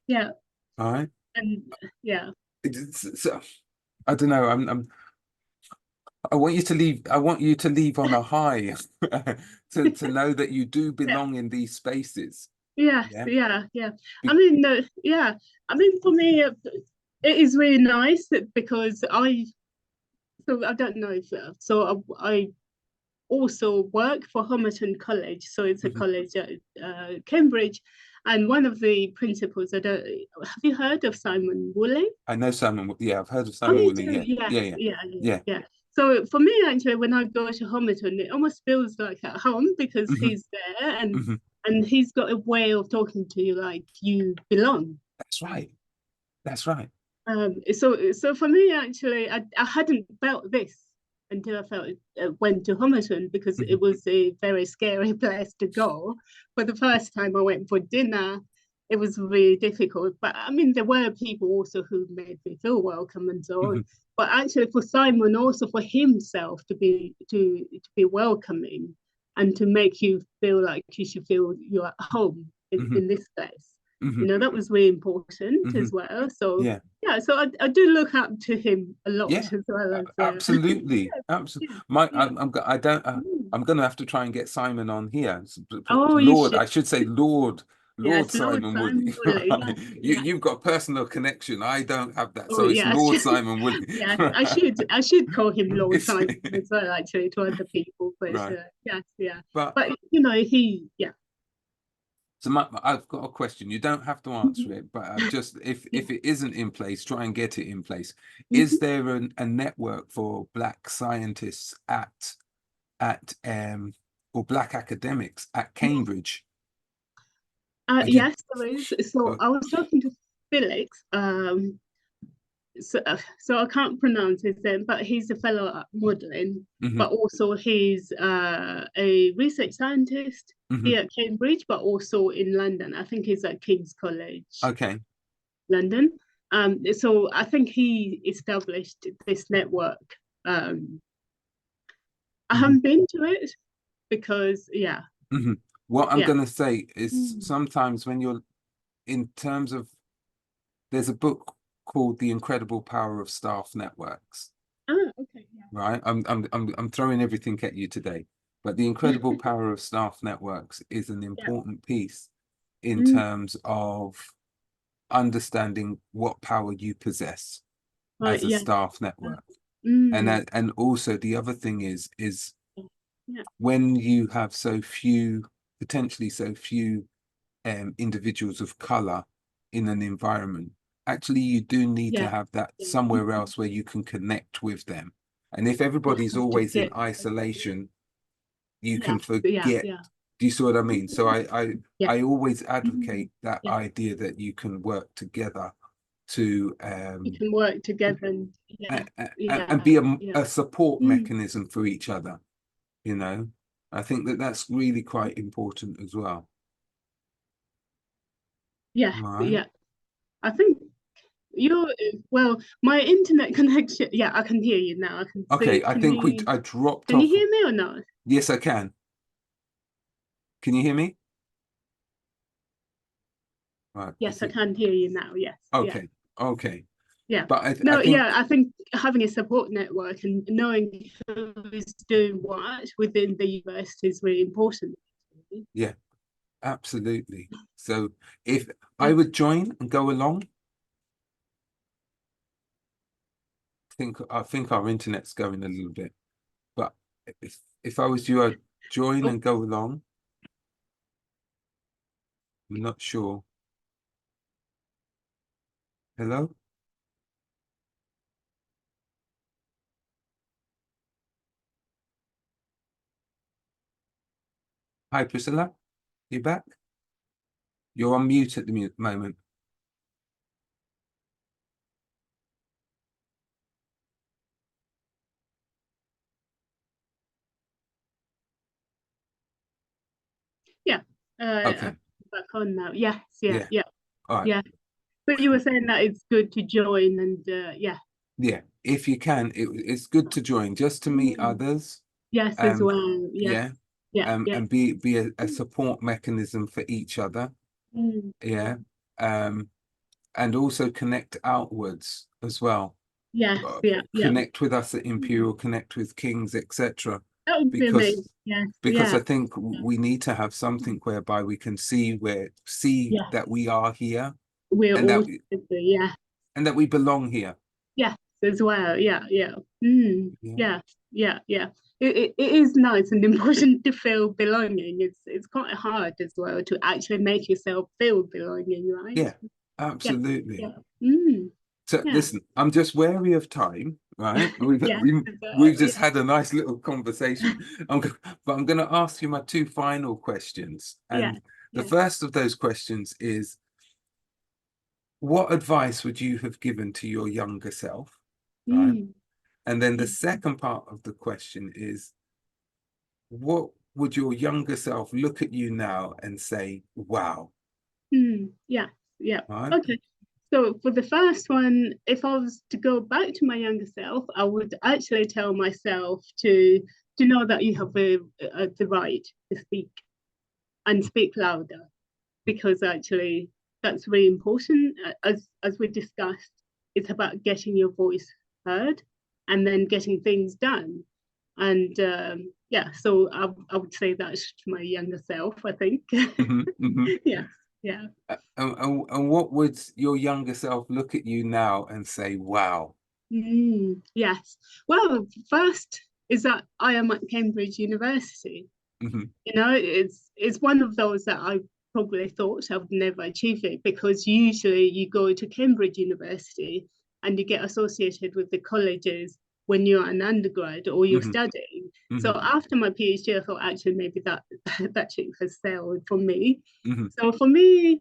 Yeah. All right. And yeah. So I don't know. I want you to leave. I want you to leave on a high, to know that you do Yeah. belong in these spaces. Yes. Yeah. Yeah. Yeah. I Be- mean, yeah. I mean, for me, it is really nice because so I don't know if so I also work for Homerton College. So it's a Mhm. college at Cambridge. And one of the principals, have you heard of Simon Woolley? I know Simon. Yeah, I've heard of Oh, Simon you Woolley. do? Yeah, Yes, yeah, yeah, yeah, yeah, yeah. yeah. So for me, actually, when I go to Homerton, it almost feels like at home because Hmm. he's there Hmm. and he's got a way of talking to you like you belong. That's right. That's right. So for me, actually, I hadn't felt this until I went to Homerton because Hmm. it was a very scary place to go. For the first time I went for dinner, it was really difficult. But I mean, there were people also who made me feel welcome and so on. Hmm. But actually, for Simon, also for himself to be welcoming and to make you feel like you should feel you're at home Hmm. in this place. Hmm. That was really important Hmm. as well. So Yeah. yeah, so I do look up to him a lot Yeah. as well as Absolutely. yeah, Absolutely. My, yeah. I don't. Mm. I'm going to have to try and get Simon on here. Oh, you Lord, should. I should say Lord. Lord Yes, Lord Simon Simon Woody. Woolley. Yes, yes. You've got personal connection. I don't have that. Oh, So it's yes, Lord Simon Woody. yes. I should call him Lord It's Simon as well, actually, to other people. But right. yes, yeah. But But yeah. so I've got a question. You don't have to Mhm. answer it, but just Yeah. if it isn't in place, try and get it in place. Is Mhm. there a network for Black scientists at or Black academics at Cambridge? And you, Yes, there is. So uh, I was talking to Felix. So I can't pronounce his name, but he's a fellow at modeling, mhm, but also he's a research scientist mhm. here at Cambridge, but also in London. I think he's at King's College, Okay. London. So I think he established this network. I Mhm, haven't been to it because, yeah, mhm. What I'm yeah. going to say is Mm. sometimes when you're in terms of, there's a book called The Incredible Power of Staff Networks, Okay, yeah. right? I'm throwing everything at you today, but The Incredible Power of Staff Networks is an Yeah. important piece in Mm. terms of understanding what power you possess Right, as a yeah. staff network. Mm. And also the other thing is Yeah, when you have so few, potentially so few individuals of color in an environment, actually you do need to yeah, have that yeah. somewhere else where you can connect with them. And if You everybody's have to always in get, isolation, you can yes, yeah, forget. yeah. Do you see what I mean? So Yeah. I always Mhm. advocate that Yeah. idea that you can work together to You can work together and yeah, and yeah, be yeah. a support Mm. mechanism for each other, you know. I think that that's really quite important as well. Yeah, Right. yeah. I think you're well, my internet connection, yeah, I can hear you now. I can Okay, see. I think I dropped Can you off. hear me or not? Yes, I can. Can you hear me? Right. Yes, Is I it can hear you now. Yes, yeah, okay? Okay. yeah. But I No, think, yeah, I think having a support network and knowing who is doing what within the university is really important. yeah, absolutely. So if I Yeah. would join and go along, think our internet's going a little bit, but if I was you, I'd join Oh, and go along. I'm not sure. Hello? Hi, Priscilla. You back? You're on mute at the moment. yeah. Okay. I'm back on now. Yes, yeah, Yeah. yeah, All right. yeah. But you were saying that it's good to join, and yeah. Yeah. If you can, it's good to join just to meet Mm. others. Yes, as Um, well. Yes, yeah. yeah, yeah. And be a support mechanism for each other. Mm. Yeah. Um, and also connect outwards as well. Yes, yeah, yeah. Connect with us at Mm. Imperial, connect with Kings, etc. That would be Because amazing. Yes, because yeah, I think we need to have something whereby we can see yeah. that we are here We're and all together. Yeah, that we belong here. yes, as well. Yeah, yeah. Mm. Yeah. Yeah, yeah, yeah. It is nice and important to feel belonging. It's quite hard as well to actually make yourself feel belonging, right? Yeah, Yeah, absolutely. yeah. Mm. So Yeah, listen, I'm just wary of time, right? yeah, as We've well. just Yeah, had a nice little conversation. But I'm going to ask you my two final questions. yeah, And the yeah. first of those questions is, what advice would you have given to your younger self? Right. Mm. And then the Yeah. second part of the question is, what would your younger self look at you now and say, wow, Yeah, yeah. right? Okay. So for the first one, if I was to go back to my younger self, I would actually tell myself to know that you have the right to speak and speak louder, because actually that's really important. As we discussed, it's about getting your voice heard and then getting things done. And yeah, so I would say that's to my younger self, I think. Mhm, mhm. Yeah, yeah. And what would your younger self look at you now and say, wow? Yes. Well, first is that I am at Cambridge University. Mhm, You know, it's one of those that I probably thought I would never achieve it, because usually you go to Cambridge University and you get associated with the colleges when you're an undergrad or you're mhm, studying. So mhm, after my PhD, I thought actually maybe that ship has sailed for me. mhm, So for me,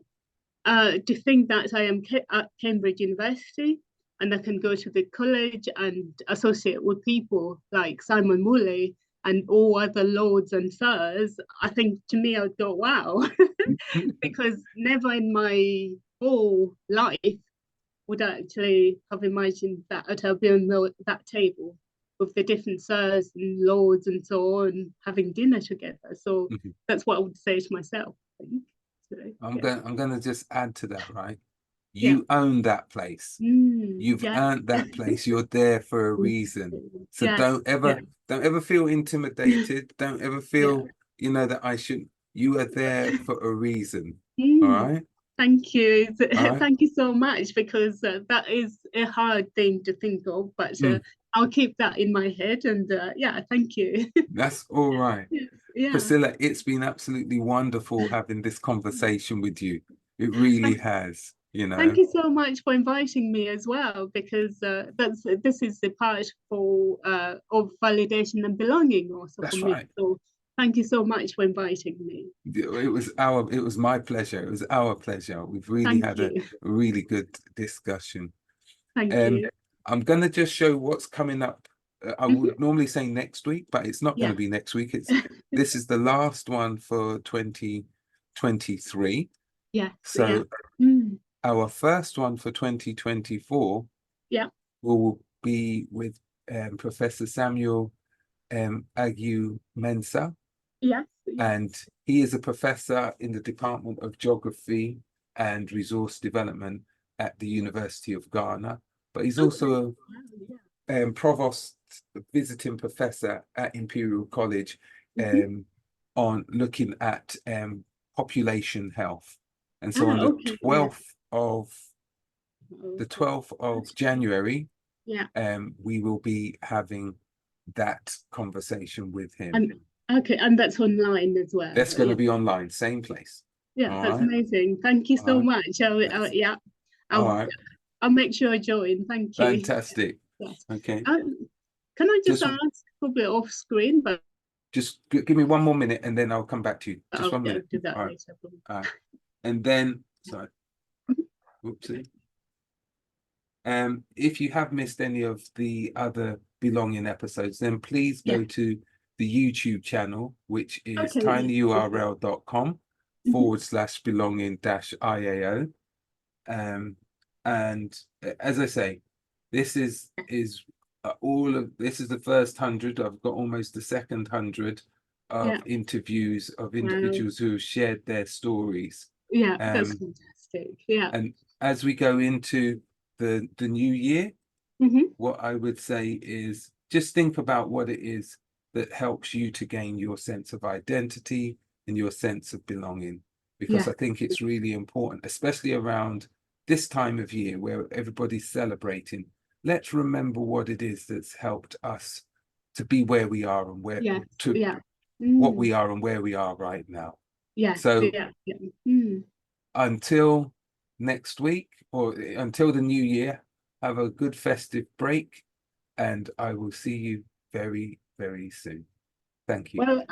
to think that I am at Cambridge University and I can go to the college and associate with people like Simon Woolley and all other lords and sirs, I think to me I'd go, wow, because never in my whole life would I actually have imagined that I'd have been on that table with the different sirs and lords and so on, having dinner together. So mhm. that's what I would say to myself, I think. So, yeah. I'm gonna just add to that, right? Yeah. You own that place. You've Yes. earned that place. You're there for a reason. So Yes. Yeah. don't ever feel intimidated. Don't ever Yeah. feel, that I shouldn't. You are there for a reason. All Mm. right. Thank you. All right. Thank you so much, because that is a hard thing to think of, but Mm, I'll keep that in my head. And yeah, thank you. that's all right. Yes. Yeah. Priscilla, it's been absolutely wonderful having this conversation with you. It really Thank, has, you thank know. you so much for inviting me as well, because this is the part for of validation and belonging also for That's me. right. So thank you so much for inviting me. It was my pleasure. It was our pleasure. We've really Thank had a you. really good discussion. Thank Um, you. I'm gonna just show what's coming up. I Mhm. would normally say next week, but it's not going Yeah. to be next week. This is the last one for 2023. Yes. Yeah. So Mm. our first one for 2024 Yeah. will be with Professor Samuel Agu Mensah, Yes. Yeah. and he is a professor in the Department of Geography and Resource Development at the University of Ghana. But he's Okay. also Wow. provost visiting professor at Imperial College Yeah. Mhm. on looking at population health. And so on Ah. Okay. Yeah. the Okay. 12th of January, Yeah. we will be having that conversation with him. And okay, and that's online as well. That's going to Yeah. be online, same place. Yeah, All that's right. amazing. Thank you All so right. much. Yeah, All I'll right. I'll make sure I join. Thank you. Fantastic. Yes. Okay. Can I just Just ask a bit off screen, but give me one more minute and then I'll come back to you. Just I'll 1 minute. do that All right. later. All right. And then, sorry. Oopsie. If you have missed any of the other belonging episodes, then please Yeah. go to the YouTube channel, which is Okay. tinyurl.com Mhm. /belonging -IAO. And as I say, this is this is the first 100. I've got almost the second 100 of Yeah. interviews of Wow. individuals who have shared their stories. Yeah, that's Um, fantastic. Yeah. and as we go into the new year, Hmm. what I would say is just think about what it is that helps you to gain your sense of identity and your sense of belonging, because Yeah. I think it's really important, especially around this time of year where everybody's celebrating. Let's remember what it is that's helped us to be where we are and where Yes. to Yeah. what Mm. we are and where we are right now. Yes. So Yeah. Yeah. Mm. until next week or until the new year, have a good festive break, and I will see you very, very soon. Thank you. Well,